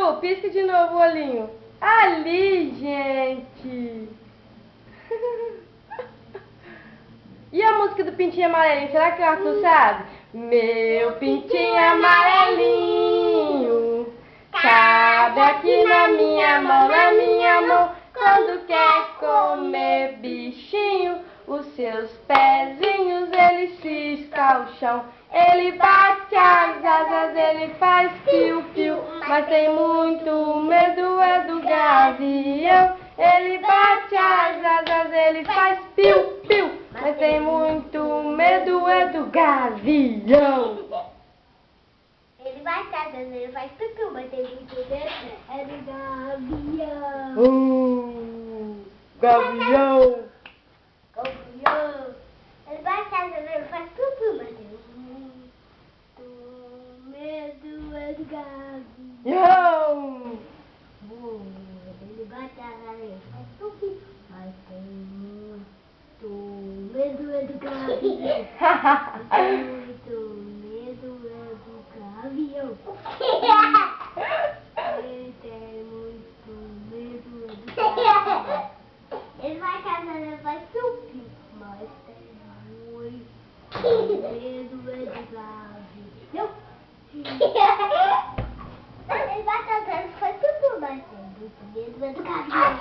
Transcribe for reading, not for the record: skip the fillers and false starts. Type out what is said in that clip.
Arthur, pisca de novo o olhinho. Ali, gente. E a música do Pintinho Amarelinho? Será que o Arthur sabe? Meu pintinho amarelinho cabe aqui na minha mão, quando quer comer bichinho, os seus pezinhos ele cisca ao chão. Ele bate as asas, ele faz piu-piu, mas tem muito medo é do gavião. Ele bate as asas, ele faz piu-piu, mas tem muito medo é do gavião. Ele vai casando, ele faz piu-piu, mas tem muito medo é do gavião. Gavião. Gavião. Ele vai casando, ele faz piu-piu, mas tem muito medo é do gavião. Ele vai casando, ele faz piu-piu, mas tem muito medo é do gavião. Muito medo é do gavião. Ele tem muito medo é do gavião. Ele vai casando, ele faz piu-piu, mas tem muito medo é do gavião. Ele vai casando, ele faz piu-piu, mas tem muito medo é do gavião.